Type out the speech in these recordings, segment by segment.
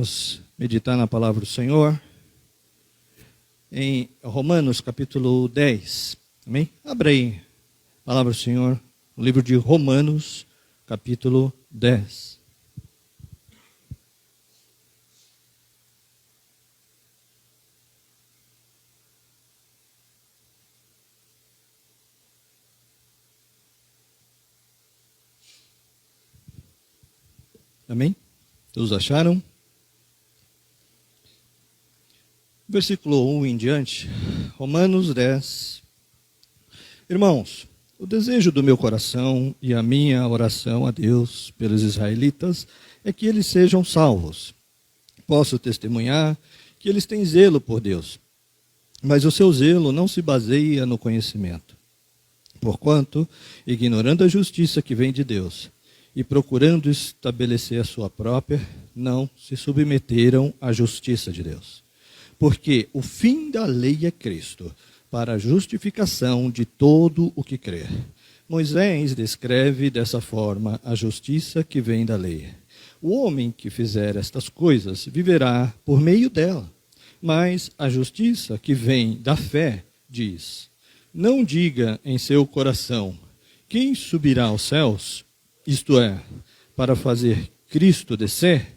Vamos meditar na palavra do Senhor em Romanos capítulo 10. Amém? Abra aí a palavra do Senhor no livro de Romanos capítulo 10. Amém? Todos acharam? Versículo 1 em diante, Romanos 10. Irmãos, o desejo do meu coração e a minha oração a Deus pelos israelitas é que eles sejam salvos. Posso testemunhar que eles têm zelo por Deus, mas o seu zelo não se baseia no conhecimento. Porquanto, ignorando a justiça que vem de Deus e procurando estabelecer a sua própria, não se submeteram à justiça de Deus. Porque o fim da lei é Cristo, para a justificação de todo o que crê. Moisés descreve dessa forma a justiça que vem da lei. O homem que fizer estas coisas viverá por meio dela. Mas a justiça que vem da fé diz: não diga em seu coração, quem subirá aos céus, isto é, para fazer Cristo descer?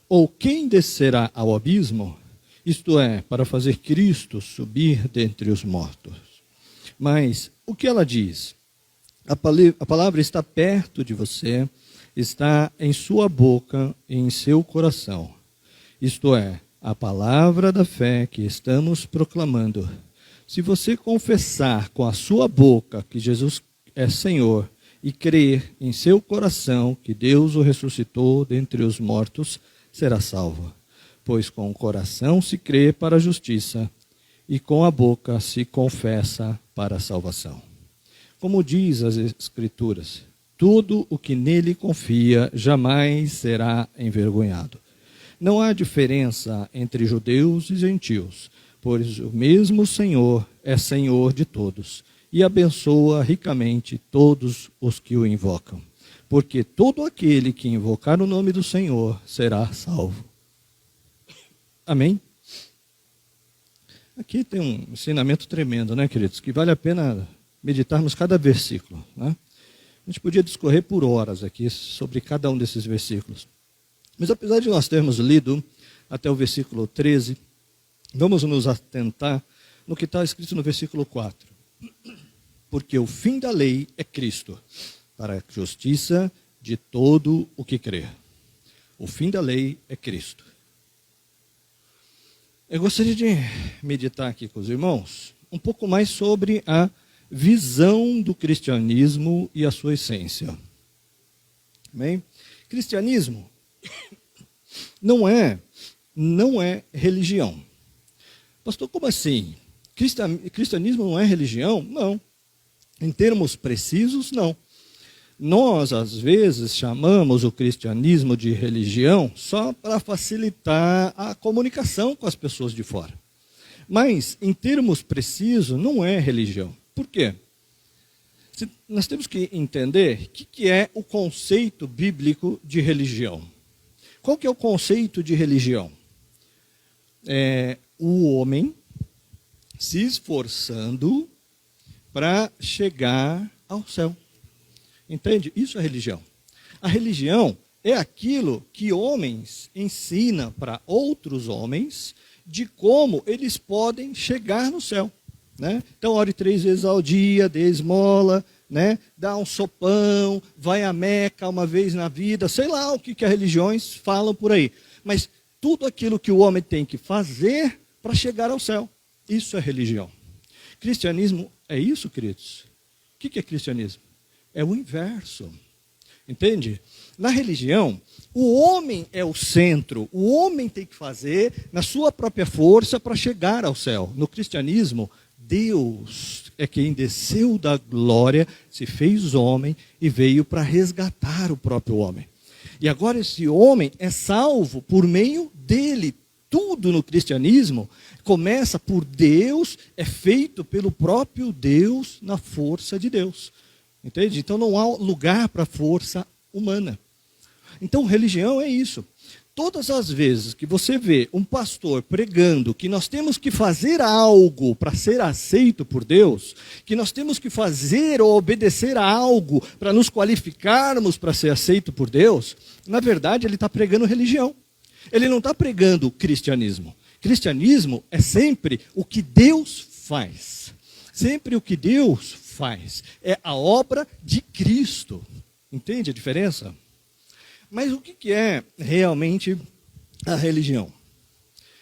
Ou quem descerá ao abismo? Isto é, para fazer Cristo subir dentre os mortos. Mas o que ela diz? A palavra está perto de você, está em sua boca e em seu coração. Isto é, a palavra da fé que estamos proclamando. Se você confessar com a sua boca que Jesus é Senhor e crer em seu coração que Deus o ressuscitou dentre os mortos, será salvo. Pois com o coração se crê para a justiça, e com a boca se confessa para a salvação. Como diz as Escrituras, tudo o que nele confia jamais será envergonhado. Não há diferença entre judeus e gentios, pois o mesmo Senhor é Senhor de todos, e abençoa ricamente todos os que o invocam. Porque todo aquele que invocar o nome do Senhor será salvo. Amém? Aqui tem um ensinamento tremendo, né, queridos? Que vale a pena meditarmos cada versículo, né? A gente podia discorrer por horas aqui sobre cada um desses versículos. Mas apesar de nós termos lido até o versículo 13, vamos nos atentar no que está escrito no versículo 4. Porque o fim da lei é Cristo, para a justiça de todo o que crê. O fim da lei é Cristo. Eu gostaria de meditar aqui com os irmãos um pouco mais sobre a visão do cristianismo e a sua essência. Bem, cristianismo não é religião. Pastor, como assim? Cristianismo não é religião? Não. Em termos precisos, não. Nós, às vezes, chamamos o cristianismo de religião só para facilitar a comunicação com as pessoas de fora. Mas, em termos precisos, não é religião. Por quê? Nós temos que entender o que é o conceito bíblico de religião. Qual que é o conceito de religião? É o homem se esforçando para chegar ao céu. Entende? Isso é religião. A religião é aquilo que homens ensinam para outros homens de como eles podem chegar no céu. Né? Então, ore 3 vezes ao dia, dê esmola, né? Dá um sopão, vai a Meca uma vez na vida, sei lá o que as religiões falam por aí. Mas tudo aquilo que o homem tem que fazer para chegar ao céu, isso é religião. Cristianismo é isso, queridos? O que é cristianismo? É o inverso, entende? Na religião, o homem é o centro, o homem tem que fazer na sua própria força para chegar ao céu. No cristianismo, Deus é quem desceu da glória, se fez homem e veio para resgatar o próprio homem. E agora esse homem é salvo por meio dele. Tudo no cristianismo começa por Deus, é feito pelo próprio Deus na força de Deus. Entende? Então não há lugar para força humana. Então religião é isso. Todas as vezes que você vê um pastor pregando que nós temos que fazer algo para ser aceito por Deus, que nós temos que fazer ou obedecer a algo para nos qualificarmos para ser aceito por Deus, na verdade ele está pregando religião. Ele não está pregando cristianismo. Cristianismo é sempre o que Deus faz. Sempre o que Deus faz. É a obra de Cristo. Entende a diferença? Mas o que é realmente a religião?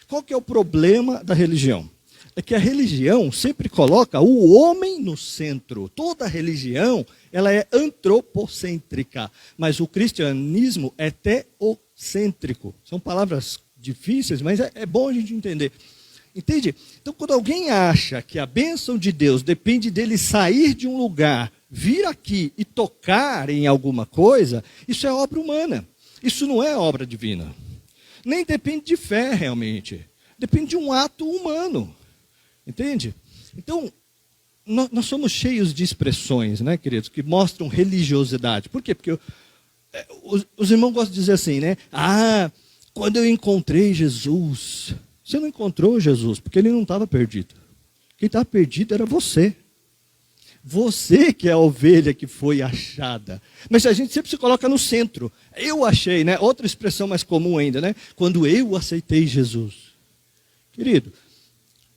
Qual que é o problema da religião? É que a religião sempre coloca o homem no centro. Toda religião, ela é antropocêntrica. Mas o cristianismo é teocêntrico. São palavras difíceis, mas é bom a gente entender. Entende? Então, quando alguém acha que a bênção de Deus depende dele sair de um lugar, vir aqui e tocar em alguma coisa, isso é obra humana. Isso não é obra divina. Nem depende de fé, realmente. Depende de um ato humano. Entende? Então, nós somos cheios de expressões, né, queridos, que mostram religiosidade. Por quê? Porque os irmãos gostam de dizer assim, né? Ah, quando eu encontrei Jesus. Você não encontrou Jesus, porque ele não estava perdido. Quem estava perdido era você. Você que é a ovelha que foi achada. Mas a gente sempre se coloca no centro. Eu achei, né? Outra expressão mais comum ainda, né? Quando eu aceitei Jesus. Querido,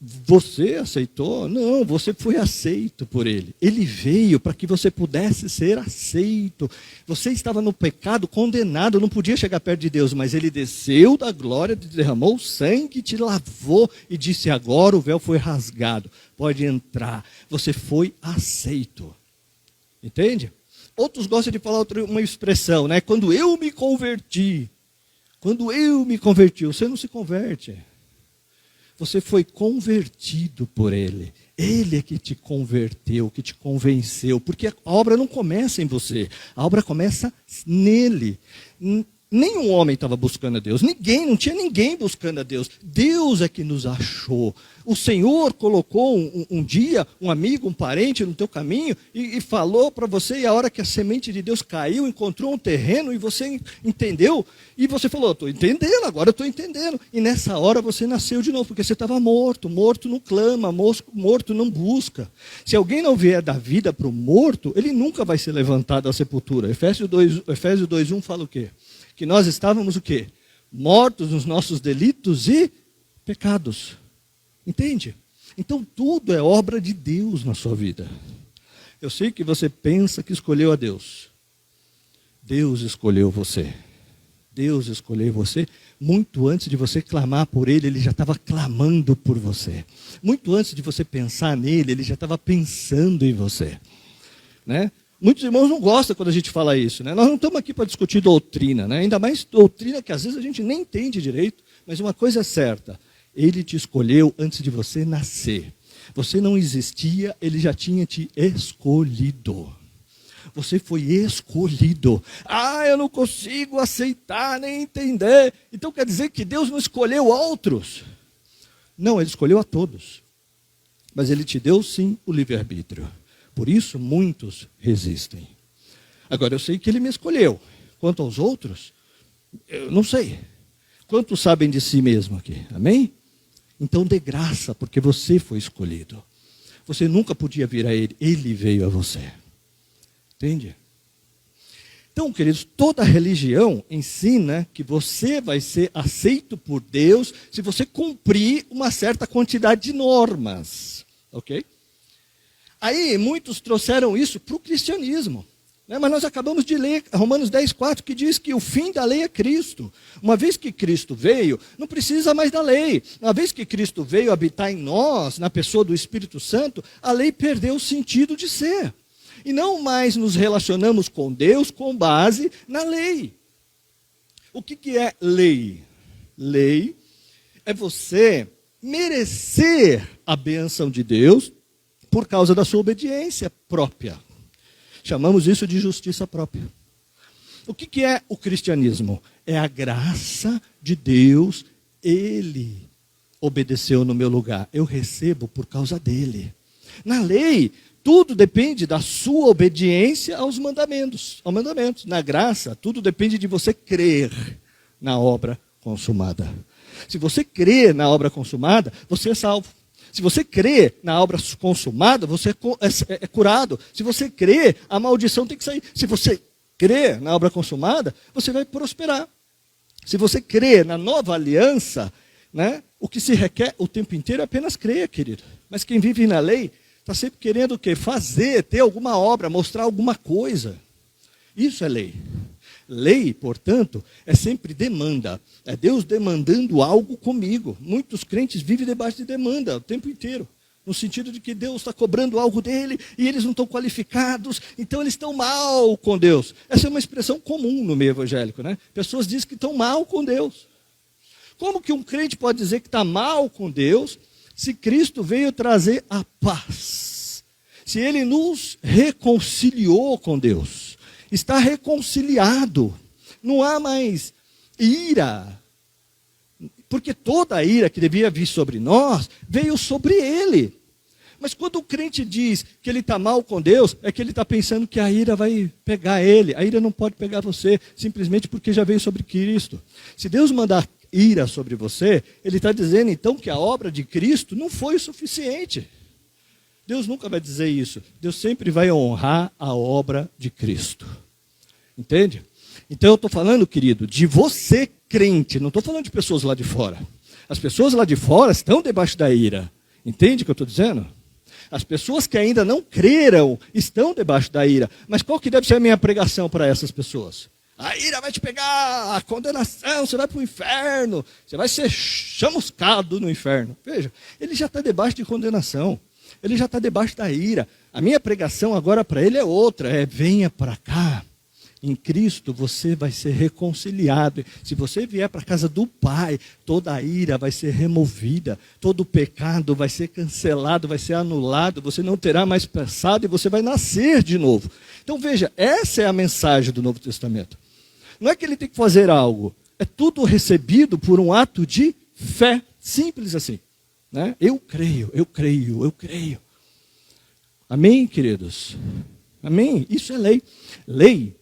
você aceitou? Não, você foi aceito por ele. Ele veio para que você pudesse ser aceito. Você estava no pecado, condenado, não podia chegar perto de Deus, mas ele desceu da glória, derramou sangue, te lavou e disse: agora o véu foi rasgado, pode entrar. Você foi aceito. Entende? Outros gostam de falar uma expressão, né? Quando eu me converti. Quando eu me converti, você não se converte. Você foi convertido por ele. Ele é que te converteu, que te convenceu. Porque a obra não começa em você. A obra começa nele. Nenhum homem estava buscando a Deus. Não tinha ninguém buscando a Deus. Deus é que nos achou. O Senhor colocou um dia um amigo, um parente no teu caminho e falou para você, e a hora que a semente de Deus caiu, encontrou um terreno e você entendeu, e você falou: estou entendendo, agora eu estou entendendo. E nessa hora você nasceu de novo, porque você estava morto. Morto não clama, morto não busca. Se alguém não vier da vida para o morto, ele nunca vai ser levantado da sepultura. Efésios 2:1 fala o quê? Que nós estávamos o quê? Mortos nos nossos delitos e pecados. Entende? Então tudo é obra de Deus na sua vida. Eu sei que você pensa que escolheu a Deus. Deus escolheu você. Deus escolheu você muito antes de você clamar por Ele, Ele já estava clamando por você. Muito antes de você pensar nele, Ele já estava pensando em você. Né? Muitos irmãos não gostam quando a gente fala isso, né? Nós não estamos aqui para discutir doutrina, né? Ainda mais doutrina que às vezes a gente nem entende direito, mas uma coisa é certa: Ele te escolheu antes de você nascer. Você não existia, Ele já tinha te escolhido. Você foi escolhido. Ah, eu não consigo aceitar nem entender. Então quer dizer que Deus não escolheu outros? Não, Ele escolheu a todos. Mas Ele te deu sim o livre-arbítrio. Por isso, muitos resistem. Agora, eu sei que Ele me escolheu. Quanto aos outros, eu não sei. Quantos sabem de si mesmo aqui? Amém? Então, dê graça, porque você foi escolhido. Você nunca podia vir a Ele. Ele veio a você. Entende? Então, queridos, toda religião ensina que você vai ser aceito por Deus se você cumprir uma certa quantidade de normas. Ok? Aí, muitos trouxeram isso para o cristianismo. Né? Mas nós acabamos de ler Romanos 10:4, que diz que o fim da lei é Cristo. Uma vez que Cristo veio, não precisa mais da lei. Uma vez que Cristo veio habitar em nós, na pessoa do Espírito Santo, a lei perdeu o sentido de ser. E não mais nos relacionamos com Deus com base na lei. O que é lei? Lei é você merecer a bênção de Deus por causa da sua obediência própria. Chamamos isso de justiça própria. O que é o cristianismo? É a graça de Deus. Ele obedeceu no meu lugar. Eu recebo por causa dele. Na lei, tudo depende da sua obediência aos mandamentos. Na graça, tudo depende de você crer. na obra consumada. Se você crê na obra consumada, você é salvo. Se você crê na obra consumada, você é curado. Se você crê, a maldição tem que sair. Se você crê na obra consumada, você vai prosperar. Se você crê na nova aliança, né, o que se requer o tempo inteiro é apenas crer, querido. Mas quem vive na lei está sempre querendo o quê? Fazer, ter alguma obra, mostrar alguma coisa. Isso é lei. Lei, portanto, é sempre demanda. É Deus demandando algo comigo. Muitos crentes vivem debaixo de demanda o tempo inteiro. No sentido de que Deus está cobrando algo dele e eles não estão qualificados, então eles estão mal com Deus. Essa é uma expressão comum no meio evangélico, né? Pessoas dizem que estão mal com Deus. Como que um crente pode dizer que está mal com Deus se Cristo veio trazer a paz? Se ele nos reconciliou com Deus, está reconciliado, não há mais ira, porque toda a ira que devia vir sobre nós, veio sobre ele. Mas quando o crente diz que ele está mal com Deus, é que ele está pensando que a ira vai pegar ele. A ira não pode pegar você, simplesmente porque já veio sobre Cristo. Se Deus mandar ira sobre você, ele está dizendo então que a obra de Cristo não foi o suficiente. Deus nunca vai dizer isso. Deus sempre vai honrar a obra de Cristo. Entende? Então eu estou falando, querido, de você crente, não estou falando de pessoas lá de fora. As pessoas lá de fora estão debaixo da ira. Entende o que eu estou dizendo? As pessoas que ainda não creram estão debaixo da ira. Mas qual que deve ser a minha pregação para essas pessoas? A ira vai te pegar, a condenação, você vai para o inferno, você vai ser chamuscado no inferno. Veja, ele já está debaixo de condenação. Ele já está debaixo da ira. A minha pregação agora para ele é outra, venha para cá. Em Cristo você vai ser reconciliado. Se você vier para a casa do Pai, toda a ira vai ser removida, todo o pecado vai ser cancelado, vai ser anulado, você não terá mais passado e você vai nascer de novo. Então veja, essa é a mensagem do Novo Testamento. Não é que ele tem que fazer algo, é tudo recebido por um ato de fé, simples assim. Né? Eu creio, eu creio, eu creio. Amém, queridos? Amém? Isso é lei. Lei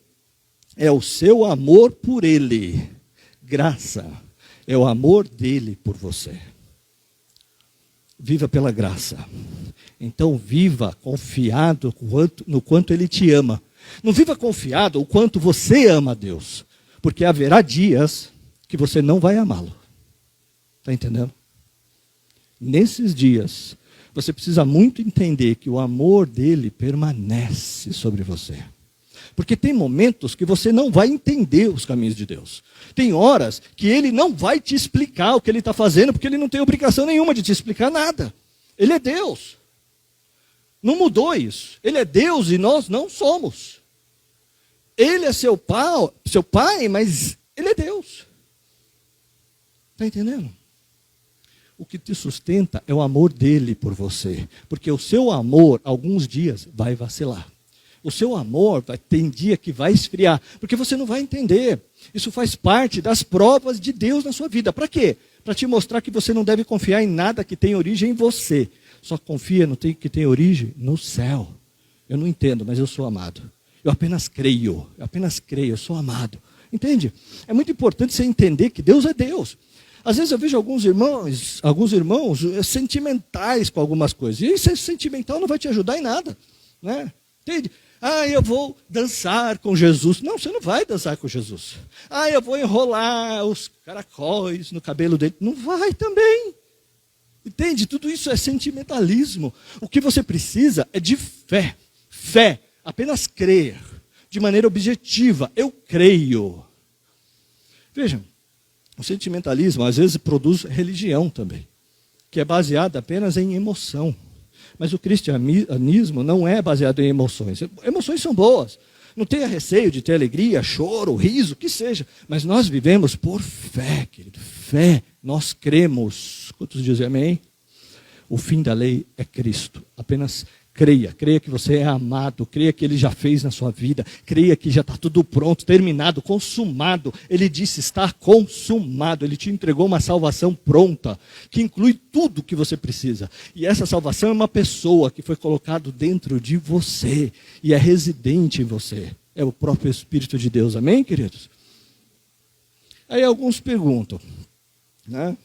é o seu amor por ele. Graça é o amor dele por você. Viva pela graça. Então viva confiado no quanto ele te ama. Não viva confiado o quanto você ama a Deus. Porque haverá dias que você não vai amá-lo. Está entendendo? Nesses dias, você precisa muito entender que o amor dele permanece sobre você. Porque tem momentos que você não vai entender os caminhos de Deus. Tem horas que ele não vai te explicar o que ele está fazendo, porque ele não tem obrigação nenhuma de te explicar nada. Ele é Deus. Não mudou isso. Ele é Deus e nós não somos. Ele é seu pai, mas ele é Deus. Está entendendo? O que te sustenta é o amor dele por você. Porque o seu amor, alguns dias, vai vacilar. O seu amor tem dia que vai esfriar. Porque você não vai entender. Isso faz parte das provas de Deus na sua vida. Para quê? Para te mostrar que você não deve confiar em nada que tem origem em você. Só confia no que tem origem no céu. Eu não entendo, mas eu sou amado. Eu apenas creio, eu sou amado. Entende? É muito importante você entender que Deus é Deus. Às vezes eu vejo alguns irmãos sentimentais com algumas coisas. E ser sentimental não vai te ajudar em nada. Né? Entende? Eu vou dançar com Jesus. Não, você não vai dançar com Jesus. Eu vou enrolar os caracóis no cabelo dele. Não vai também. Entende? Tudo isso é sentimentalismo. O que você precisa é de fé. Fé. Apenas crer. De maneira objetiva. Eu creio. Vejam. O sentimentalismo às vezes produz religião também, que é baseada apenas em emoção. Mas o cristianismo não é baseado em emoções. Emoções são boas. Não tenha receio de ter alegria, choro, riso, o que seja. Mas nós vivemos por fé, querido. Fé. Nós cremos. Quantos dizem amém? O fim da lei é Cristo. Apenas creia. Creia que você é amado. Creia que ele já fez na sua vida. Creia que já está tudo pronto, terminado, consumado. Ele disse, está consumado. Ele te entregou uma salvação pronta, que inclui tudo que você precisa. E essa salvação é uma pessoa que foi colocado dentro de você e é residente em você. É o próprio Espírito de Deus. Amém, queridos? Aí alguns perguntam, né?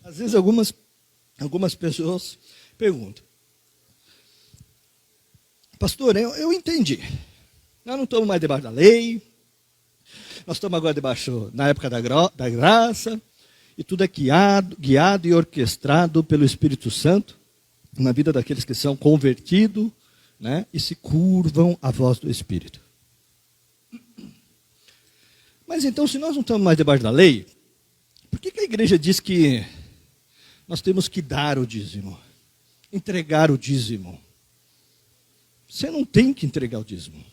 Às vezes algumas pessoas perguntam, pastor, eu entendi, nós não estamos mais debaixo da lei, nós estamos agora debaixo, na época da graça, e tudo é guiado e orquestrado pelo Espírito Santo, na vida daqueles que são convertidos, né, e se curvam à voz do Espírito. Mas então, se nós não estamos mais debaixo da lei, por que a igreja diz que nós temos que dar o dízimo, entregar o dízimo? Você não tem que entregar o dízimo.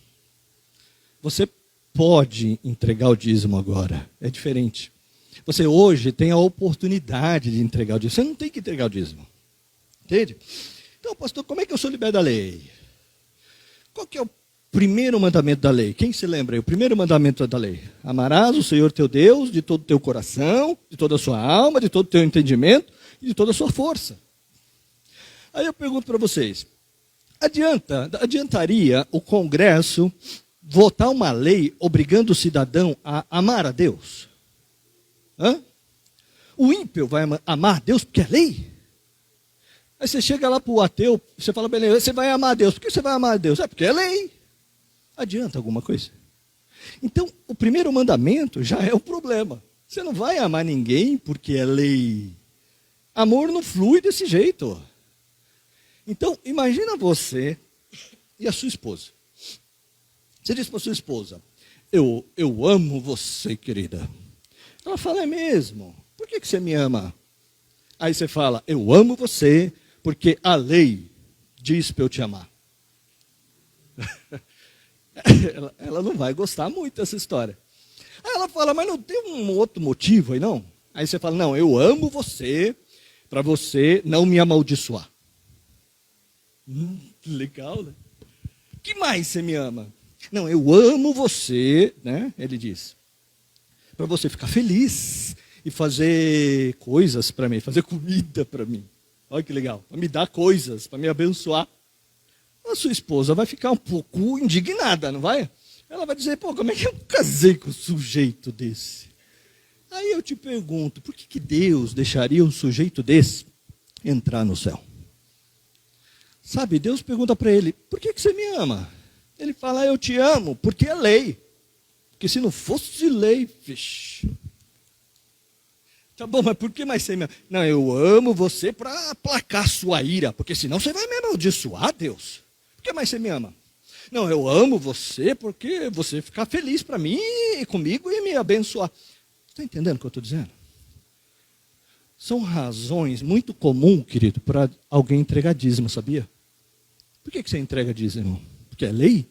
Você pode entregar o dízimo agora, é diferente. Você hoje tem a oportunidade de entregar o dízimo, você não tem que entregar o dízimo. Entende? Então, pastor, como é que eu sou liberto da lei? Qual que é o primeiro mandamento da lei? Quem se lembra aí? O primeiro mandamento da lei. Amarás o Senhor teu Deus de todo o teu coração, de toda a sua alma, de todo o teu entendimento e de toda a sua força. Aí eu pergunto para vocês, adiantaria o Congresso votar uma lei obrigando o cidadão a amar a Deus? Hã? O ímpio vai amar Deus porque é lei? Aí você chega lá para o ateu, você fala, beleza, você vai amar a Deus. Por que você vai amar a Deus? É porque é lei. Adianta alguma coisa? Então, o primeiro mandamento já é o problema. Você não vai amar ninguém porque é lei. Amor não flui desse jeito. Então, imagina você e a sua esposa. Você diz para a sua esposa, eu amo você, querida. Ela fala, é mesmo? Por que você me ama? Aí você fala, eu amo você porque a lei diz para eu te amar. Ela não vai gostar muito dessa história. Aí ela fala, mas não tem um outro motivo aí não? Aí você fala, não, eu amo você para você não me amaldiçoar. Legal, né? Que mais você me ama? Não, eu amo você, né? Ele diz, para você ficar feliz e fazer coisas para mim, fazer comida para mim. Olha que legal, para me dar coisas, para me abençoar. A sua esposa vai ficar um pouco indignada, não vai? Ela vai dizer, pô, como é que eu casei com um sujeito desse? Aí eu te pergunto, por que Deus deixaria um sujeito desse entrar no céu? Sabe, Deus pergunta para ele, por que você me ama? Ele fala, eu te amo, porque é lei. Porque se não fosse lei, vixe. Tá bom, mas por que mais você me ama? Não, eu amo você para aplacar sua ira, porque senão você vai me amaldiçoar, Deus. Por que mais você me ama? Não, eu amo você porque você ficar feliz para mim, comigo e me abençoar. Está entendendo o que eu estou dizendo? São razões muito comuns, querido, para alguém entregar dízimo, sabia? Por que você entrega dízimo? Porque é lei?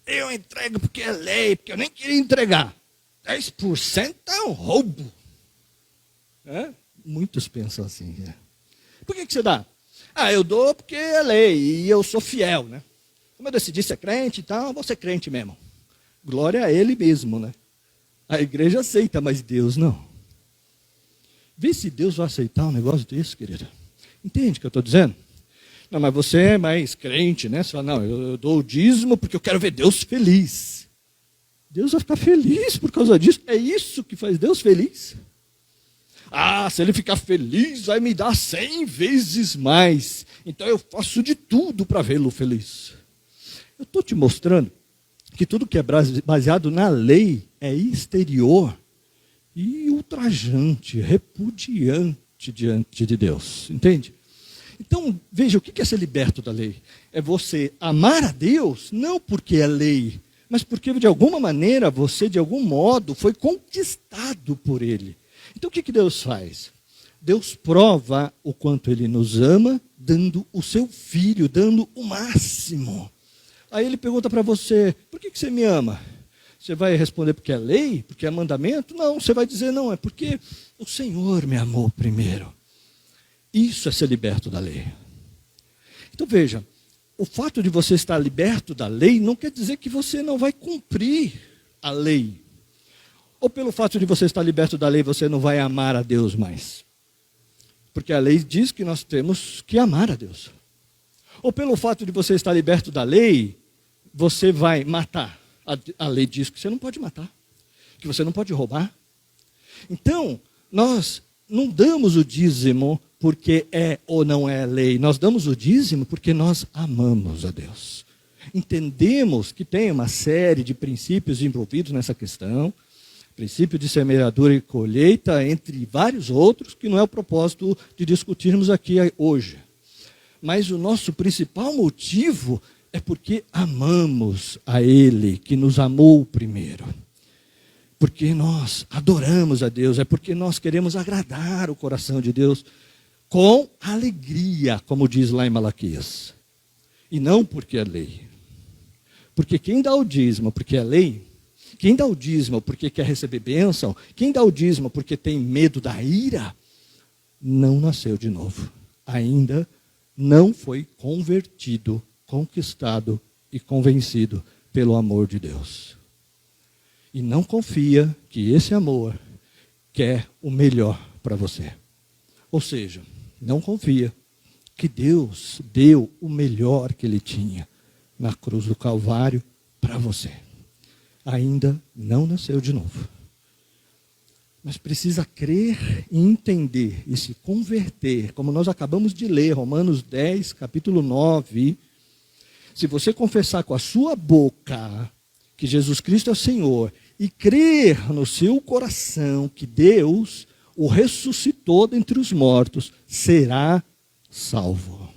Eu entrego porque é lei, porque eu nem queria entregar. 10% é um roubo. É? Muitos pensam assim. É. Por que você dá? Ah, eu dou porque é lei e eu sou fiel, né? Como eu decidi ser crente, então eu vou ser crente mesmo. Glória a ele mesmo, né? A igreja aceita, mas Deus não. Vê se Deus vai aceitar um negócio desse, querida. Entende o que eu estou dizendo? Não, mas você é mais crente, né? Você fala, não, eu dou o dízimo porque eu quero ver Deus feliz. Deus vai ficar feliz por causa disso. É isso que faz Deus feliz? Ah, se ele ficar feliz, vai me dar 100 vezes mais. Então eu faço de tudo para vê-lo feliz. Eu estou te mostrando que tudo que é baseado na lei é exterior e ultrajante, repudiante diante de Deus. Entende? Então, veja, o que é ser liberto da lei? É você amar a Deus, não porque é lei, mas porque de alguma maneira você, de algum modo, foi conquistado por Ele. Então, o que Deus faz? Deus prova o quanto Ele nos ama, dando o seu Filho, dando o máximo. Aí Ele pergunta para você, por que você me ama? Você vai responder porque é lei, porque é mandamento? Não, você vai dizer, não, é porque o Senhor me amou primeiro. Isso é ser liberto da lei. Então veja, o fato de você estar liberto da lei não quer dizer que você não vai cumprir a lei. Ou pelo fato de você estar liberto da lei, você não vai amar a Deus mais. Porque a lei diz que nós temos que amar a Deus. Ou pelo fato de você estar liberto da lei, você vai matar. A lei diz que você não pode matar, que você não pode roubar. Então, nós não damos o dízimo porque é ou não é lei. Nós damos o dízimo porque nós amamos a Deus. Entendemos que tem uma série de princípios envolvidos nessa questão. Princípio de semeadura e colheita, entre vários outros, que não é o propósito de discutirmos aqui hoje. Mas o nosso principal motivo é porque amamos a Ele, que nos amou primeiro. Porque nós adoramos a Deus, é porque nós queremos agradar o coração de Deus com alegria, como diz lá em Malaquias. E não porque é lei. Porque quem dá o dízimo porque é lei, quem dá o dízimo porque quer receber bênção, quem dá o dízimo porque tem medo da ira, não nasceu de novo. Ainda não foi convertido, conquistado e convencido pelo amor de Deus. E não confia que esse amor quer o melhor para você. Ou seja, não confia que Deus deu o melhor que Ele tinha na cruz do Calvário para você. Ainda não nasceu de novo. Mas precisa crer e entender e se converter, como nós acabamos de ler, Romanos 10, capítulo 9. Se você confessar com a sua boca que Jesus Cristo é o Senhor e crer no seu coração que Deus o ressuscitou dentre os mortos, será salvo.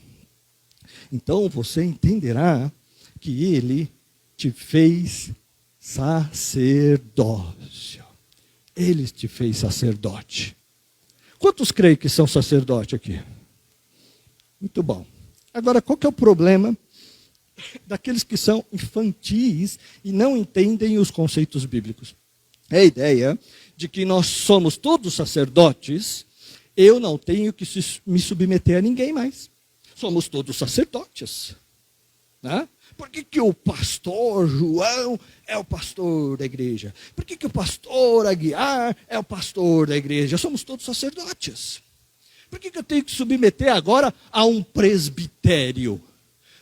Então você entenderá que Ele te fez sacerdócio. Ele te fez sacerdote. Quantos creem que são sacerdote aqui? Muito bom. Agora, qual que é o problema daqueles que são infantis e não entendem os conceitos bíblicos? É a ideia de que nós somos todos sacerdotes, eu não tenho que me submeter a ninguém mais. Somos todos sacerdotes. Né? Por que o pastor João é o pastor da igreja? Por que o pastor Aguiar é o pastor da igreja? Somos todos sacerdotes. Por que eu tenho que submeter agora a um presbitério?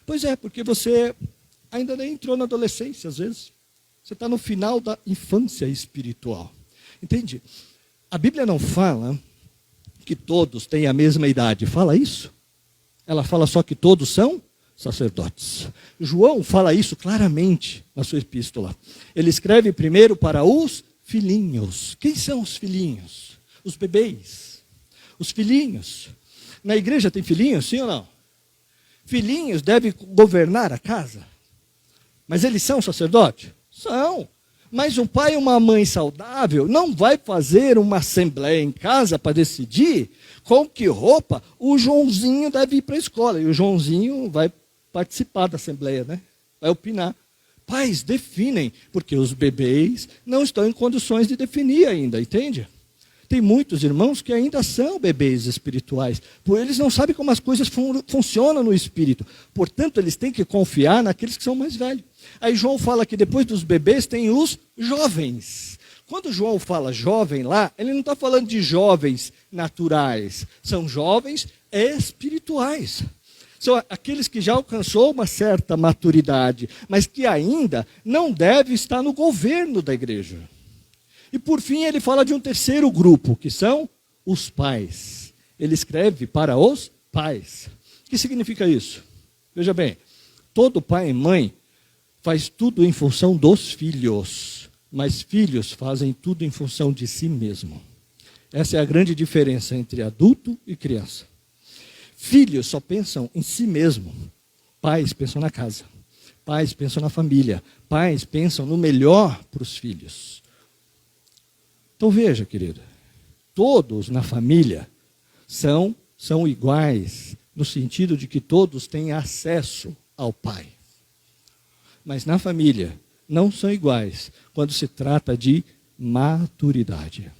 Pois é, porque você ainda nem entrou na adolescência, às vezes. Você está no final da infância espiritual. Entende? A Bíblia não fala que todos têm a mesma idade. Fala isso? Ela fala só que todos são sacerdotes. João fala isso claramente na sua epístola. Ele escreve primeiro para os filhinhos. Quem são os filhinhos? Os bebês. Os filhinhos. Na igreja tem filhinhos, sim ou não? Filhinhos devem governar a casa. Mas eles são sacerdotes? São. Mas um pai e uma mãe saudável não vai fazer uma assembleia em casa para decidir com que roupa o Joãozinho deve ir para a escola. E o Joãozinho vai participar da assembleia, né? Vai opinar. Pais definem, porque os bebês não estão em condições de definir ainda, entende? Tem muitos irmãos que ainda são bebês espirituais, porque eles não sabem como as coisas funcionam no espírito. Portanto, eles têm que confiar naqueles que são mais velhos. Aí João fala que depois dos bebês tem os jovens. Quando João fala jovem lá, ele não está falando de jovens naturais, são jovens espirituais. São aqueles que já alcançou uma certa maturidade, mas que ainda não deve estar no governo da igreja. E por fim ele fala de um terceiro grupo, que são os pais. Ele escreve para os pais. O que significa isso? Veja bem, todo pai e mãe faz tudo em função dos filhos, mas filhos fazem tudo em função de si mesmo. Essa é a grande diferença entre adulto e criança. Filhos só pensam em si mesmo. Pais pensam na casa. Pais pensam na família. Pais pensam no melhor para os filhos. Então veja, querido, todos na família são iguais, no sentido de que todos têm acesso ao pai. Mas na família não são iguais quando se trata de maturidade.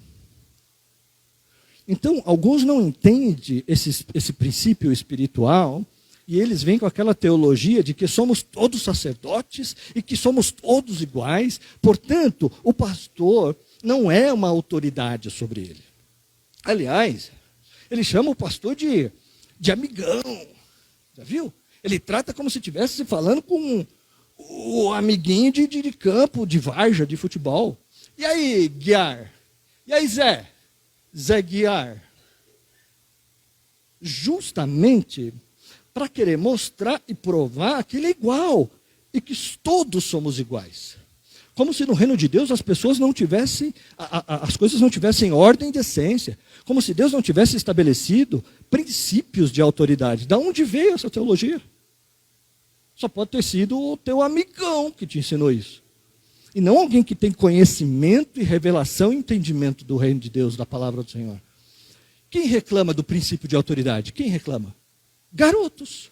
Então, alguns não entendem esse princípio espiritual e eles vêm com aquela teologia de que somos todos sacerdotes e que somos todos iguais. Portanto, o pastor não é uma autoridade sobre ele. Aliás, Ele chama o pastor de amigão. Já viu? Ele trata como se estivesse falando com o amiguinho de campo, de várzea, de futebol. E aí, Guiar? E aí, Zé? Zé Guiar? Justamente para querer mostrar e provar que ele é igual e que todos somos iguais. Como se no reino de Deus as pessoas não tivessem, as coisas não tivessem ordem e decência. Como se Deus não tivesse estabelecido princípios de autoridade. Da onde veio essa teologia? Só pode ter sido o teu amigão que te ensinou isso. E não alguém que tem conhecimento e revelação e entendimento do reino de Deus, da palavra do Senhor. Quem reclama do princípio de autoridade? Quem reclama? Garotos.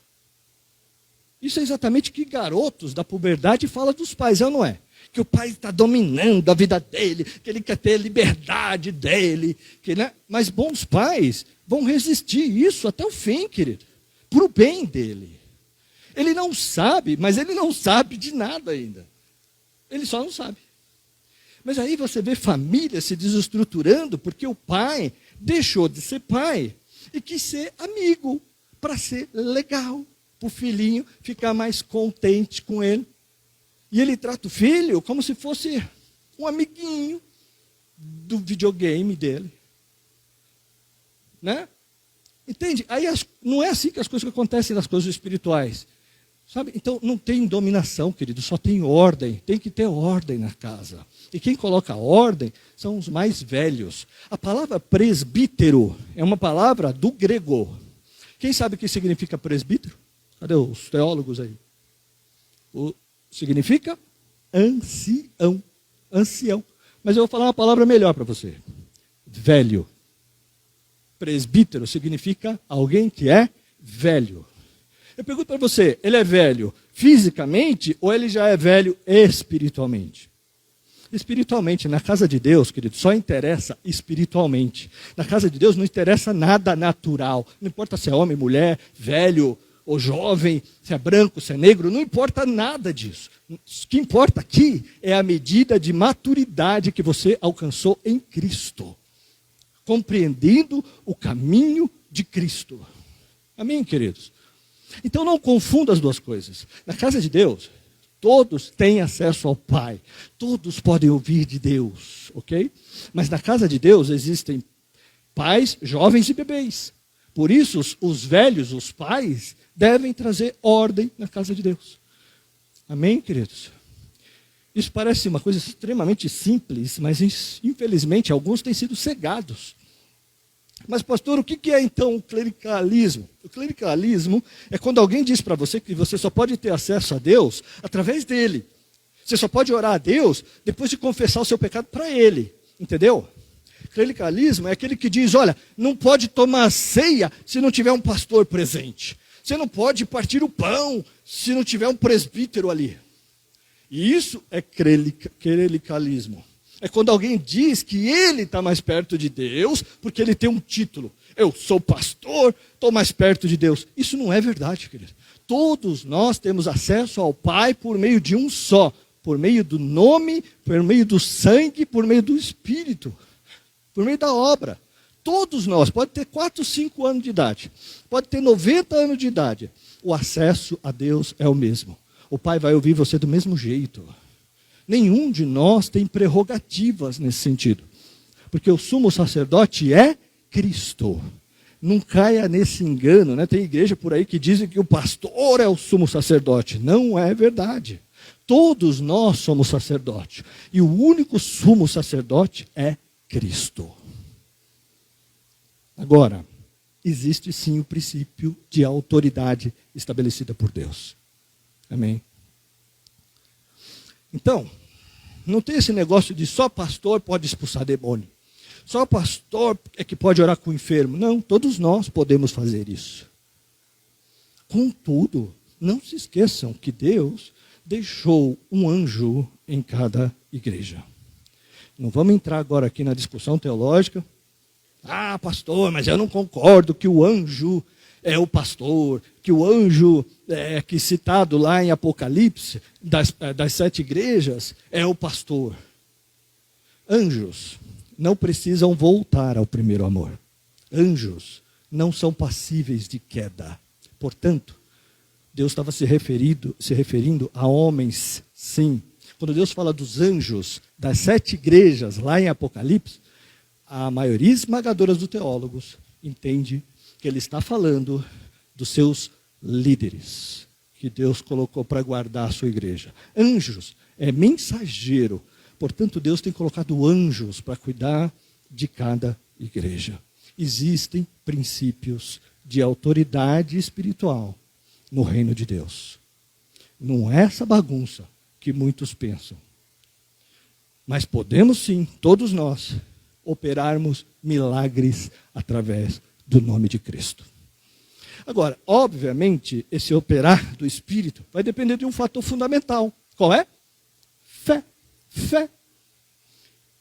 Isso é exatamente o que garotos da puberdade falam dos pais, é ou não é? Que o pai está dominando a vida dele, que ele quer ter a liberdade dele. Né? Mas bons pais vão resistir isso até o fim, querido. Para o bem dele. Ele não sabe, mas ele não sabe de nada ainda. Ele só não sabe. Mas aí você vê família se desestruturando porque o pai deixou de ser pai e quis ser amigo para ser legal, para o filhinho ficar mais contente com ele. E ele trata o filho como se fosse um amiguinho do videogame dele. Né? Entende? Aí não é assim que as coisas acontecem nas coisas espirituais. Sabe? Então não tem dominação, querido, só tem ordem. Tem que ter ordem na casa. E quem coloca ordem são os mais velhos. A palavra presbítero é uma palavra do grego. Quem sabe o que significa presbítero? Cadê os teólogos aí? Significa ancião. Ancião. Mas eu vou falar uma palavra melhor para você. Velho. Presbítero significa alguém que é velho. Eu pergunto para você, ele é velho fisicamente ou ele já é velho espiritualmente? Espiritualmente, na casa de Deus, querido, só interessa espiritualmente. Na casa de Deus não interessa nada natural. Não importa se é homem, mulher, velho ou jovem, se é branco, se é negro, não importa nada disso. O que importa aqui é a medida de maturidade que você alcançou em Cristo. Compreendendo o caminho de Cristo. Amém, queridos? Então não confunda as duas coisas. Na casa de Deus, todos têm acesso ao Pai. Todos podem ouvir de Deus, ok? Mas na casa de Deus existem pais, jovens e bebês. Por isso, os velhos, os pais, devem trazer ordem na casa de Deus. Amém, queridos? Isso parece uma coisa extremamente simples, mas infelizmente alguns têm sido cegados. Mas, pastor, o que é então o clericalismo? O clericalismo é quando alguém diz para você que você só pode ter acesso a Deus através dele. Você só pode orar a Deus depois de confessar o seu pecado para ele. Entendeu? Clericalismo é aquele que diz, olha, não pode tomar ceia se não tiver um pastor presente. Você não pode partir o pão se não tiver um presbítero ali. E isso é clericalismo. É quando alguém diz que ele está mais perto de Deus, porque ele tem um título. Eu sou pastor, estou mais perto de Deus. Isso não é verdade, querido. Todos nós temos acesso ao Pai por meio de um só. Por meio do nome, por meio do sangue, por meio do Espírito. Por meio da obra. Todos nós, pode ter 4, 5 anos de idade. Pode ter 90 anos de idade. O acesso a Deus é o mesmo. O Pai vai ouvir você do mesmo jeito. Nenhum de nós tem prerrogativas nesse sentido. Porque o sumo sacerdote é Cristo. Não caia nesse engano, né? Tem igreja por aí que dizem que o pastor é o sumo sacerdote. Não é verdade. Todos nós somos sacerdotes. E o único sumo sacerdote é Cristo. Agora, existe sim o princípio de autoridade estabelecida por Deus. Amém? Então, não tem esse negócio de só pastor pode expulsar demônio. Só pastor é que pode orar com o enfermo. Não, todos nós podemos fazer isso. Contudo, não se esqueçam que Deus deixou um anjo em cada igreja. Não vamos entrar agora aqui na discussão teológica. Ah, pastor, mas eu não concordo que o anjo é o pastor, que o anjo que citado lá em Apocalipse, das 7 igrejas, é o pastor. Anjos não precisam voltar ao primeiro amor. Anjos não são passíveis de queda. Portanto, Deus estava se referindo a homens, sim. Quando Deus fala dos anjos, das 7 igrejas, lá em Apocalipse, a maioria esmagadora dos teólogos entende que ele está falando dos seus líderes, que Deus colocou para guardar a sua igreja. Anjos é mensageiro, portanto Deus tem colocado anjos para cuidar de cada igreja. Existem princípios de autoridade espiritual no reino de Deus. Não é essa bagunça que muitos pensam. Mas podemos sim, todos nós, operarmos milagres através do nome de Cristo. Agora, obviamente, esse operar do Espírito vai depender de um fator fundamental. Qual é? Fé. Fé.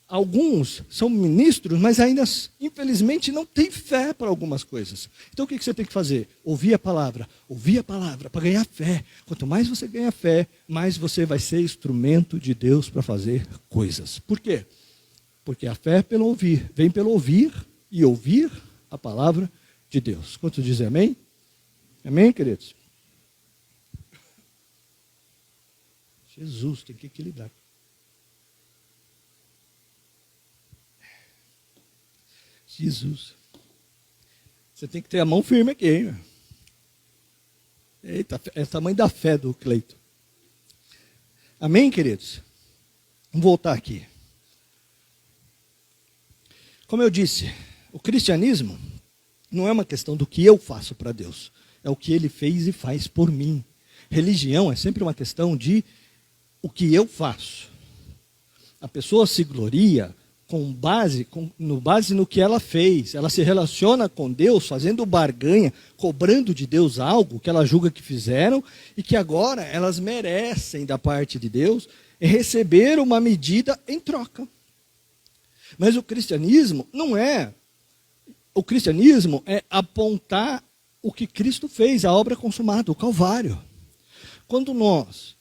Alguns são ministros, mas ainda, infelizmente, não têm fé para algumas coisas. Então, o que você tem que fazer? Ouvir a palavra para ganhar fé. Quanto mais você ganha fé, mais você vai ser instrumento de Deus para fazer coisas. Por quê? Porque a fé é pelo ouvir, vem pelo ouvir e ouvir a palavra de Deus. Quantos dizem amém? Amém, queridos? Jesus, tem que equilibrar. Jesus. Você tem que ter a mão firme aqui, hein? Eita, é o tamanho da fé do Cleito. Amém, queridos? Vamos voltar aqui. Como eu disse, o cristianismo não é uma questão do que eu faço para Deus. É o que Ele fez e faz por mim. Religião é sempre uma questão de o que eu faço. A pessoa se gloria com base no que ela fez. Ela se relaciona com Deus fazendo barganha, cobrando de Deus algo que ela julga que fizeram e que agora elas merecem da parte de Deus receber uma medida em troca. Mas o cristianismo não é. O cristianismo é apontar o que Cristo fez, a obra consumada, o Calvário. Quando nós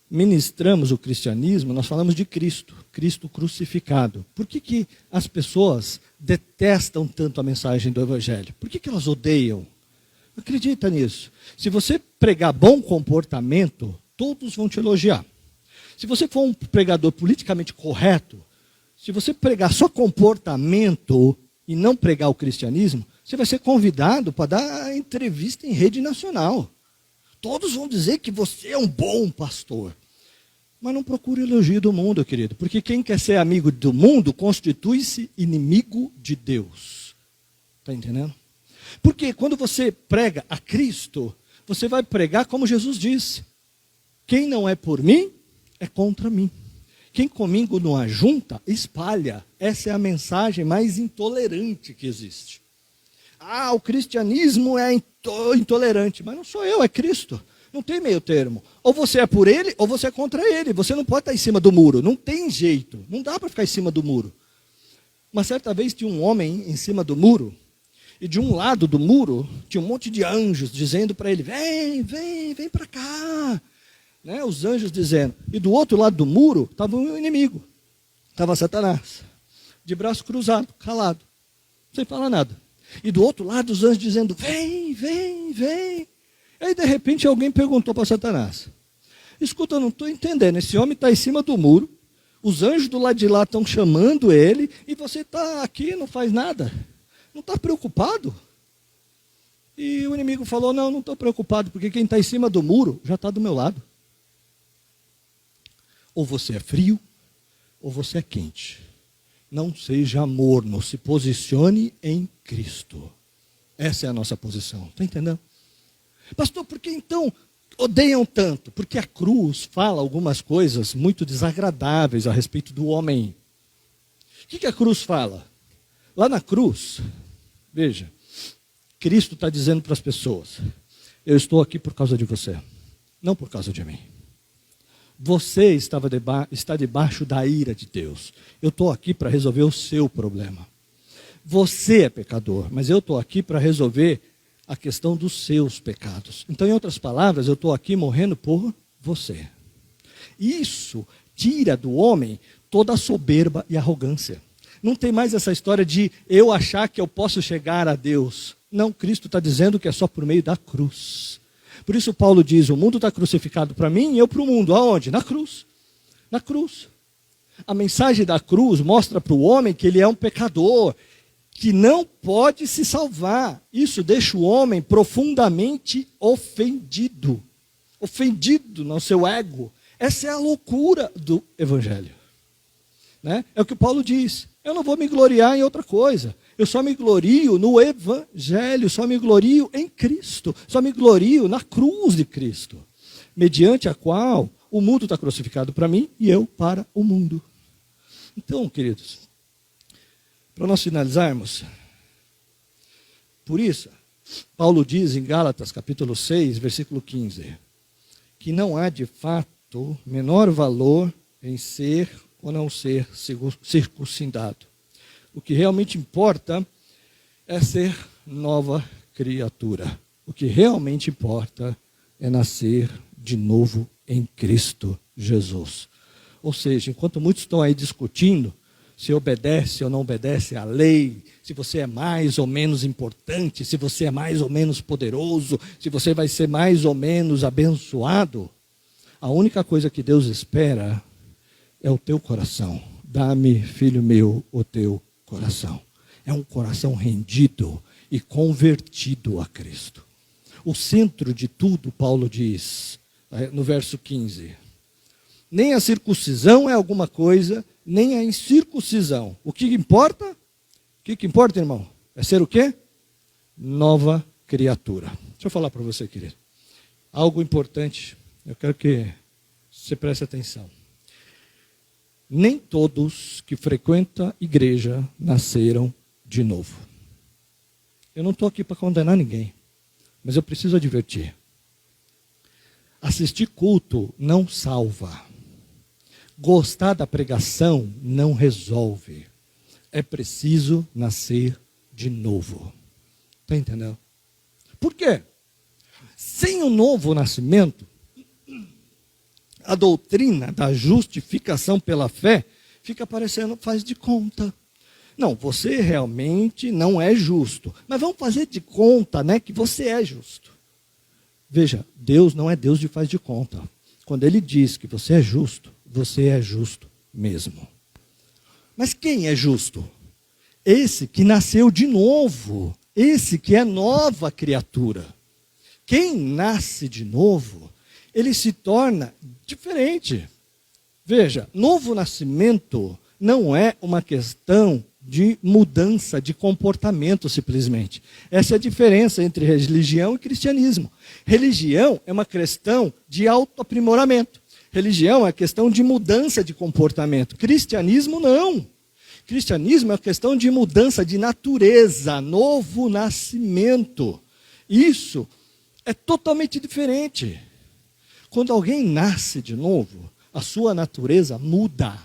ministramos o cristianismo, nós falamos de Cristo, Cristo crucificado. Por que as pessoas detestam tanto a mensagem do Evangelho? Por que elas odeiam? Acredita nisso. Se você pregar bom comportamento, todos vão te elogiar. Se você for um pregador politicamente correto, se você pregar só comportamento e não pregar o cristianismo, você vai ser convidado para dar entrevista em rede nacional. Todos vão dizer que você é um bom pastor. Mas não procure elogio do mundo, querido. Porque quem quer ser amigo do mundo constitui-se inimigo de Deus. Está entendendo? Porque quando você prega a Cristo, você vai pregar como Jesus disse. Quem não é por mim, é contra mim. Quem comigo não ajunta, espalha. Essa é a mensagem mais intolerante que existe. Ah, o cristianismo é intolerante. Mas não sou eu, é Cristo. Não tem meio termo. Ou você é por ele, ou você é contra ele. Você não pode estar em cima do muro. Não tem jeito. Não dá para ficar em cima do muro. Uma certa vez tinha um homem em cima do muro. E de um lado do muro, tinha um monte de anjos dizendo para ele, vem para cá. Né? Os anjos dizendo. E do outro lado do muro, estava um inimigo. Estava Satanás. De braço cruzado, calado. Sem falar nada. E do outro lado, os anjos dizendo, vem. Aí, de repente, alguém perguntou para Satanás, escuta, eu não estou entendendo, esse homem está em cima do muro, os anjos do lado de lá estão chamando ele, e você está aqui, não faz nada. Não está preocupado? E o inimigo falou, não estou preocupado, porque quem está em cima do muro já está do meu lado. Ou você é frio, ou você é quente. Não seja morno, se posicione em Cristo. Essa é a nossa posição, está entendendo? Pastor, por que então odeiam tanto? Porque a cruz fala algumas coisas muito desagradáveis a respeito do homem. O que a cruz fala? Lá na cruz, veja, Cristo está dizendo para as pessoas, eu estou aqui por causa de você, não por causa de mim. Você está debaixo da ira de Deus. Eu estou aqui para resolver o seu problema. Você é pecador, mas eu estou aqui para resolver a questão dos seus pecados. Então, em outras palavras, eu estou aqui morrendo por você. Isso tira do homem toda a soberba e arrogância. Não tem mais essa história de eu achar que eu posso chegar a Deus. Não, Cristo está dizendo que é só por meio da cruz. Por isso Paulo diz, o mundo está crucificado para mim e eu para o mundo. Aonde? Na cruz. Na cruz. A mensagem da cruz mostra para o homem que ele é um pecador, que não pode se salvar. Isso deixa o homem profundamente ofendido. Ofendido no seu ego. Essa é a loucura do Evangelho. Né? É o que Paulo diz. Eu não vou me gloriar em outra coisa. Eu só me glorio no Evangelho, só me glorio em Cristo. Só me glorio na cruz de Cristo. Mediante a qual o mundo está crucificado para mim e eu para o mundo. Então, queridos, para nós finalizarmos, por isso, Paulo diz em Gálatas capítulo 6, versículo 15, que não há de fato menor valor em ser ou não ser circuncidado. O que realmente importa é ser nova criatura. O que realmente importa é nascer de novo em Cristo Jesus. Ou seja, enquanto muitos estão aí discutindo se obedece ou não obedece à lei, se você é mais ou menos importante, se você é mais ou menos poderoso, se você vai ser mais ou menos abençoado, a única coisa que Deus espera é o teu coração. Dá-me, filho meu, o teu coração. É um coração rendido e convertido a Cristo. O centro de tudo, Paulo diz, no verso 15, nem a circuncisão é alguma coisa, nem a incircuncisão. O que importa? O que importa, irmão? É ser o quê? Nova criatura. Deixa eu falar para você, querido. Algo importante, eu quero que você preste atenção. Nem todos que frequentam a igreja nasceram de novo. Eu não estou aqui para condenar ninguém, mas eu preciso advertir. Assistir culto não salva. Gostar da pregação não resolve. É preciso nascer de novo. Está entendendo? Por quê? Sem o novo nascimento, a doutrina da justificação pela fé fica parecendo faz de conta. Não, você realmente não é justo. Mas vamos fazer de conta, né, que você é justo. Veja, Deus não é Deus de faz de conta. Quando Ele diz que você é justo mesmo. Mas quem é justo? Esse que nasceu de novo. Esse que é nova criatura. Quem nasce de novo, ele se torna diferente. Veja, novo nascimento não é uma questão de mudança de comportamento simplesmente. Essa é a diferença entre religião e cristianismo. Religião é uma questão de autoaprimoramento. Religião é questão de mudança de comportamento. Cristianismo não. Cristianismo é uma questão de mudança de natureza, novo nascimento. Isso é totalmente diferente. Quando alguém nasce de novo, a sua natureza muda.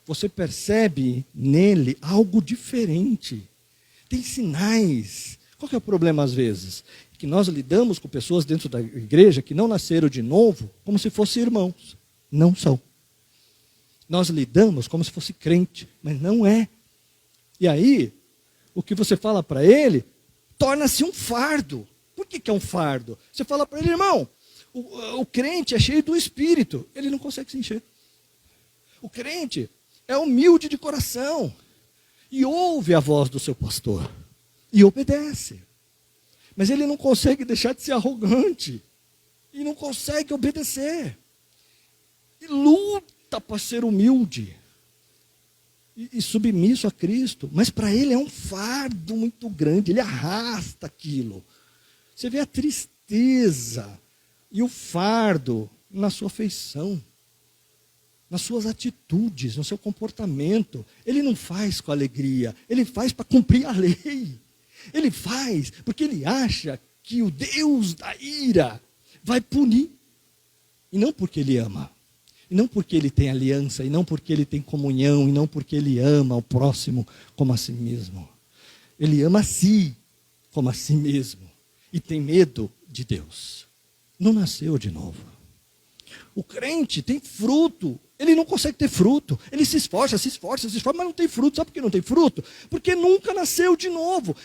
Você percebe nele algo diferente. Tem sinais. Qual que é o problema às vezes? Que nós lidamos com pessoas dentro da igreja que não nasceram de novo como se fossem irmãos. Não são. Nós lidamos como se fosse crente, mas não é. E aí, o que você fala para ele, torna-se um fardo. Por que é um fardo? Você fala para ele, irmão, o crente é cheio do Espírito. Ele não consegue se encher. O crente é humilde de coração. E ouve a voz do seu pastor. E obedece. Mas ele não consegue deixar de ser arrogante. E não consegue obedecer. E luta para ser humilde. E submisso a Cristo. Mas para ele é um fardo muito grande. Ele arrasta aquilo. Você vê a tristeza e o fardo na sua feição. Nas suas atitudes, no seu comportamento. Ele não faz com alegria. Ele faz para cumprir a lei. Ele faz porque ele acha que o Deus da ira vai punir. E não porque ele ama. E não porque ele tem aliança. E não porque ele tem comunhão. E não porque ele ama o próximo como a si mesmo. Ele ama a si como a si mesmo. E tem medo de Deus. Não nasceu de novo. O crente tem fruto. Ele não consegue ter fruto. Ele se esforça, mas não tem fruto. Sabe por que não tem fruto? Porque nunca nasceu de novo.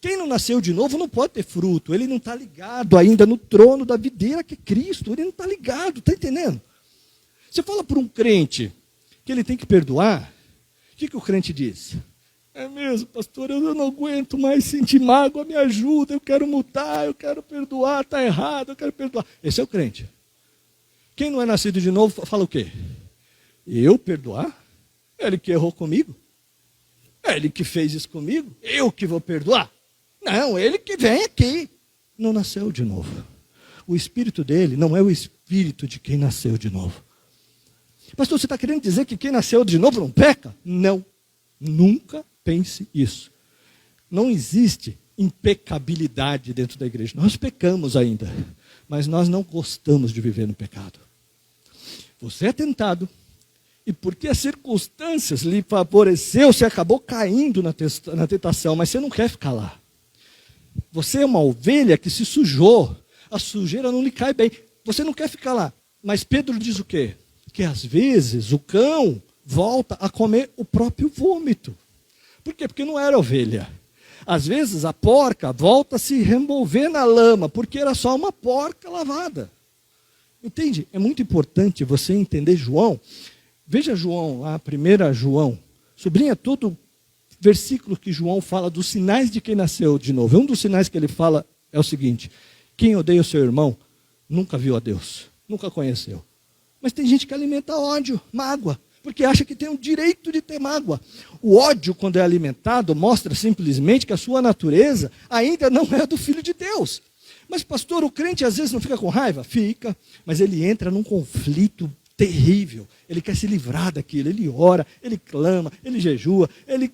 Quem não nasceu de novo não pode ter fruto. Ele não está ligado ainda no trono da videira que é Cristo. Ele não está ligado, está entendendo? Você fala para um crente que ele tem que perdoar, o que o crente diz? É mesmo, pastor, eu não aguento mais sentir mágoa, me ajuda, eu quero mudar, eu quero perdoar, está errado, eu quero perdoar. Esse é o crente. Quem não é nascido de novo fala o quê? Eu perdoar? Ele que errou comigo? Ele que fez isso comigo? Eu que vou perdoar? Não, ele que vem aqui. Não nasceu de novo. O espírito dele não é o espírito de quem nasceu de novo. Pastor, você está querendo dizer que quem nasceu de novo não peca? Não. Nunca pense isso. Não existe impecabilidade dentro da igreja. Nós pecamos ainda, mas nós não gostamos de viver no pecado. Você é tentado, e porque as circunstâncias lhe favoreceu, você acabou caindo na tentação, mas você não quer ficar lá. Você é uma ovelha que se sujou, a sujeira não lhe cai bem. Você não quer ficar lá. Mas Pedro diz o quê? Que às vezes o cão volta a comer o próprio vômito. Por quê? Porque não era ovelha. Às vezes a porca volta a se revolver na lama, porque era só uma porca lavada. Entende? É muito importante você entender João. Veja João, lá, 1 João. Sublinha todo versículo que João fala dos sinais de quem nasceu de novo. Um dos sinais que ele fala é o seguinte: quem odeia o seu irmão nunca viu a Deus, nunca conheceu. Mas tem gente que alimenta ódio, mágoa, porque acha que tem o direito de ter mágoa. O ódio, quando é alimentado, mostra simplesmente que a sua natureza ainda não é do Filho de Deus. Mas pastor, o crente às vezes não fica com raiva? Fica, mas ele entra num conflito terrível. Ele quer se livrar daquilo, ele ora, ele clama, ele jejua, ele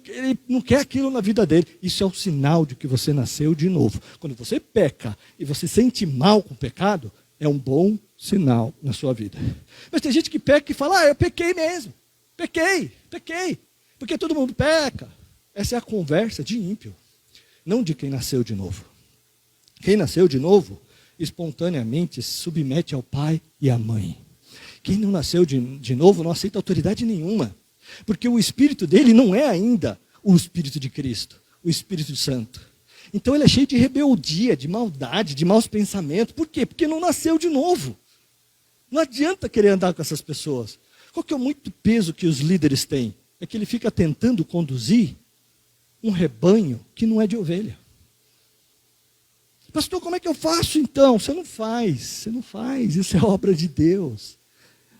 não quer aquilo na vida dele. Isso é o sinal de que você nasceu de novo. Quando você peca e você sente mal com o pecado, é um bom sinal na sua vida. Mas tem gente que peca e fala, eu pequei mesmo, pequei, porque todo mundo peca. Essa é a conversa de ímpio, não de quem nasceu de novo. Quem nasceu de novo, espontaneamente se submete ao pai e à mãe. Quem não nasceu de novo não aceita autoridade nenhuma, porque o espírito dele não é ainda o espírito de Cristo, o Espírito Santo. Então ele é cheio de rebeldia, de maldade, de maus pensamentos. Por quê? Porque não nasceu de novo. Não adianta querer andar com essas pessoas. Qual que é o muito peso que os líderes têm? É que ele fica tentando conduzir um rebanho que não é de ovelha. Pastor, como é que eu faço então? Você não faz, isso é obra de Deus.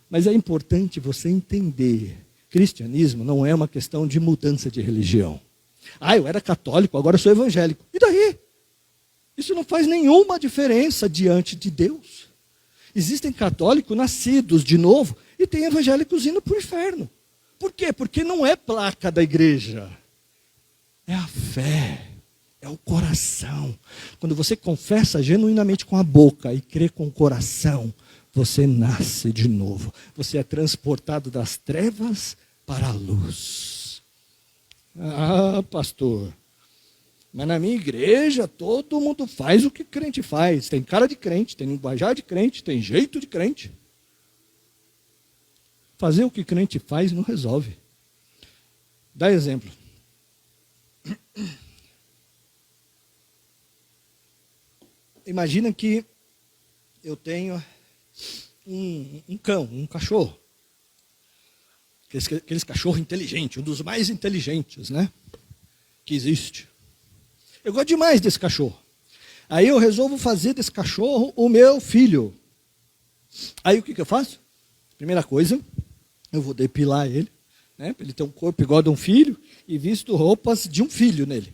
Mas é importante você entender, cristianismo não é uma questão de mudança de religião. Eu era católico, agora eu sou evangélico. E daí? Isso não faz nenhuma diferença diante de Deus. Existem católicos nascidos de novo e tem evangélicos indo para o inferno. Por quê? Porque não é placa da igreja. É a fé, é o coração. Quando você confessa genuinamente com a boca e crê com o coração, você nasce de novo. Você é transportado das trevas para a luz. Pastor, mas na minha igreja todo mundo faz o que crente faz. Tem cara de crente, tem linguajar de crente, tem jeito de crente. Fazer o que crente faz não resolve. Dá exemplo. Imagina que eu tenho um cão, um cachorro. Aqueles cachorros inteligentes, um dos mais inteligentes, né? Que existe. Eu gosto demais desse cachorro. Aí eu resolvo fazer desse cachorro o meu filho. Aí o que eu faço? Primeira coisa, eu vou depilar ele, né? Para ele ter um corpo igual a de um filho e visto roupas de um filho nele.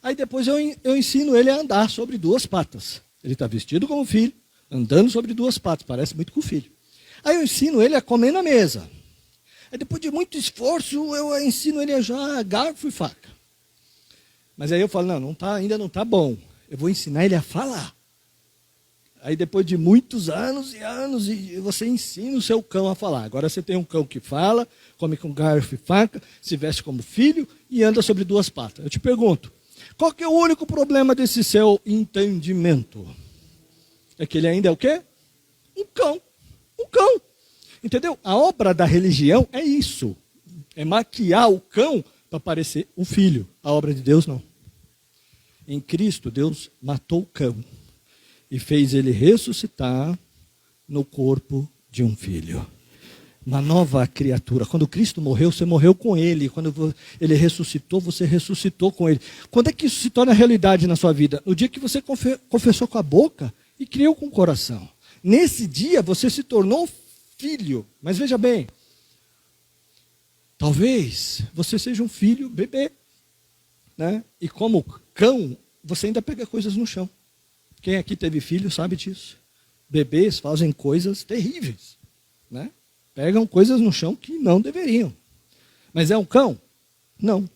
Aí depois eu ensino ele a andar sobre duas patas. Ele está vestido como filho, andando sobre duas patas, parece muito com o filho. Aí eu ensino ele a comer na mesa. Aí depois de muito esforço, eu ensino ele a já garfo e faca. Mas aí eu falo, ainda não está bom. Eu vou ensinar ele a falar. Aí depois de muitos anos e anos, você ensina o seu cão a falar. Agora você tem um cão que fala, come com garfo e faca, se veste como filho e anda sobre duas patas. Eu te pergunto, qual que é o único problema desse seu entendimento? É que ele ainda é o quê? Um cão. Um cão. Entendeu? A obra da religião é isso. É maquiar o cão para parecer um filho. A obra de Deus não. Em Cristo, Deus matou o cão e fez ele ressuscitar no corpo de um filho. Uma nova criatura. Quando Cristo morreu, você morreu com ele. Quando ele ressuscitou, você ressuscitou com ele. Quando é que isso se torna realidade na sua vida? No dia que você confessou com a boca e creu com o coração. Nesse dia, você se tornou filho. Mas veja bem, talvez você seja um filho bebê, né? E como cão, você ainda pega coisas no chão. Quem aqui teve filho sabe disso. Bebês fazem coisas terríveis, né? Pegam coisas no chão que não deveriam. Mas é um cão? Não.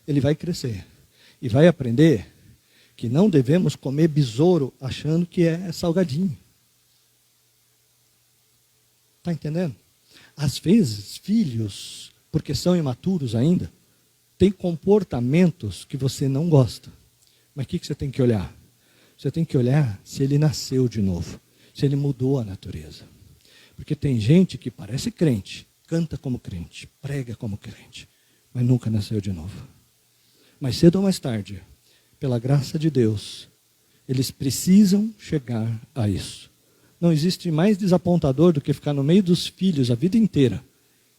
Ele vai crescer e vai aprender que não devemos comer besouro achando que é salgadinho. Está entendendo? Às vezes, filhos, porque são imaturos ainda, têm comportamentos que você não gosta. Mas o que você tem que olhar? Você tem que olhar se ele nasceu de novo, se ele mudou a natureza. Porque tem gente que parece crente, canta como crente, prega como crente, mas nunca nasceu de novo. Mais cedo ou mais tarde, pela graça de Deus, eles precisam chegar a isso. Não existe mais desapontador do que ficar no meio dos filhos a vida inteira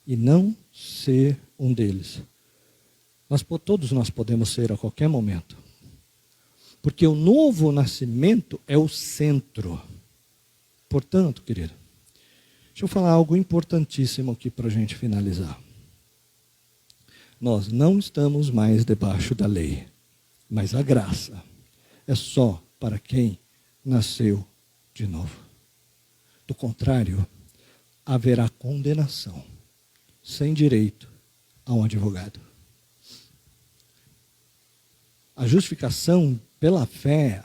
e não ser um deles. Todos nós podemos ser a qualquer momento. Porque o novo nascimento é o centro. Portanto, querido, deixa eu falar algo importantíssimo aqui para a gente finalizar. Nós não estamos mais debaixo da lei, mas a graça é só para quem nasceu de novo. Do contrário, haverá condenação, sem direito a um advogado. A justificação pela fé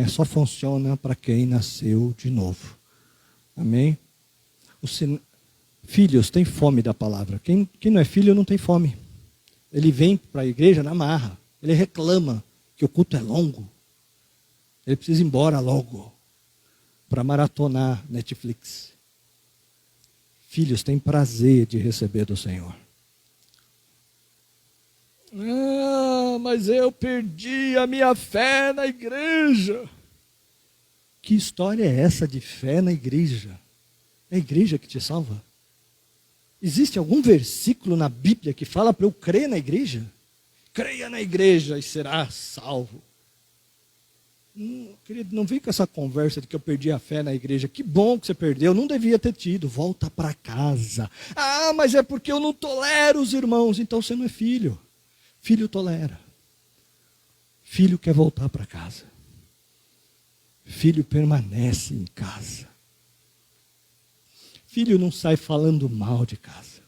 só funciona para quem nasceu de novo. Amém? Filhos têm fome da palavra. Quem não é filho não tem fome. Ele vem para a igreja na marra. Ele reclama que o culto é longo. Ele precisa ir embora logo para maratonar Netflix. Filhos têm prazer de receber do Senhor. Mas eu perdi a minha fé na igreja. Que história é essa de fé na igreja? É a igreja que te salva? Existe algum versículo na Bíblia que fala para eu crer na igreja? Creia na igreja e será salvo. Querido, não vem com essa conversa de que eu perdi a fé na igreja. Que bom que você perdeu, não devia ter tido. Volta para casa. Mas é porque eu não tolero os irmãos. Então você não é filho. Filho tolera. Filho quer voltar para casa. Filho permanece em casa. Filho não sai falando mal de casa.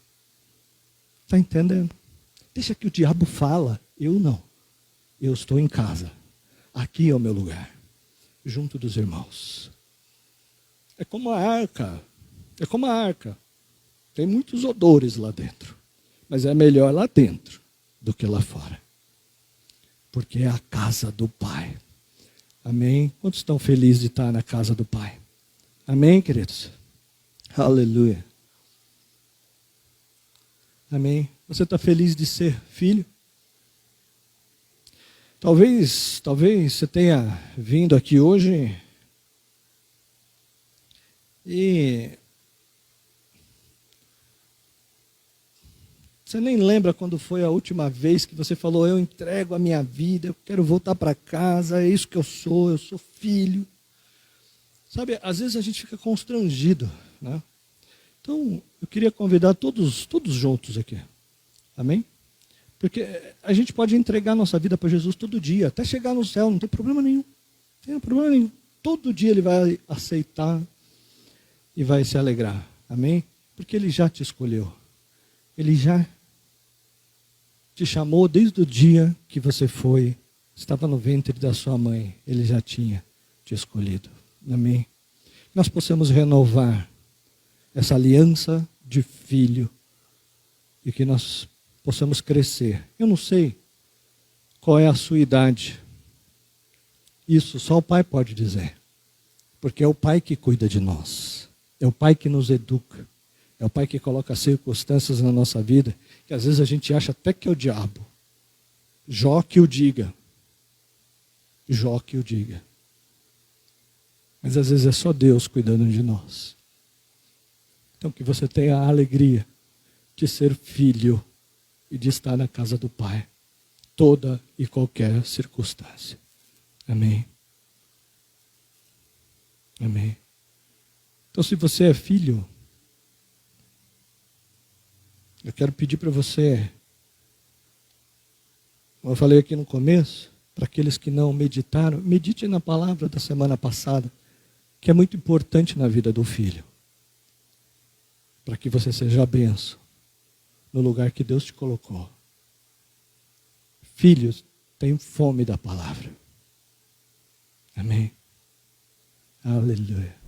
Está entendendo? Deixa que o diabo fala. Eu não. Eu estou em casa. Aqui é o meu lugar. Junto dos irmãos. É como a arca. É como a arca. Tem muitos odores lá dentro. Mas é melhor lá dentro do que lá fora. Porque é a casa do Pai. Amém? Quantos estão felizes de estar na casa do Pai? Amém, queridos? Aleluia. Amém? Você está feliz de ser filho? Talvez você tenha vindo aqui hoje e você nem lembra quando foi a última vez que você falou, eu entrego a minha vida, eu quero voltar para casa, é isso que eu sou filho. Sabe, às vezes a gente fica constrangido, né? Então, eu queria convidar todos juntos aqui. Amém? Porque a gente pode entregar nossa vida para Jesus todo dia, até chegar no céu, não tem problema nenhum. Não tem problema nenhum. Todo dia Ele vai aceitar e vai se alegrar. Amém? Porque Ele já te escolheu. Ele já te chamou desde o dia que você estava no ventre da sua mãe. Ele já tinha te escolhido. Amém? Nós possamos renovar essa aliança de filho e que nós possamos crescer. Eu não sei qual é a sua idade. Isso só o Pai pode dizer. Porque é o Pai que cuida de nós. É o Pai que nos educa. É o Pai que coloca circunstâncias na nossa vida que às vezes a gente acha até que é o diabo. Jó que o diga. Jó que o diga. Mas às vezes é só Deus cuidando de nós. Então que você tenha a alegria de ser filho e de estar na casa do Pai. Toda e qualquer circunstância. Amém. Amém. Então se você é filho, eu quero pedir para você, como eu falei aqui no começo, para aqueles que não meditaram, medite na palavra da semana passada, que é muito importante na vida do filho. Para que você seja a bênção no lugar que Deus te colocou. Filhos têm fome da palavra. Amém. Aleluia.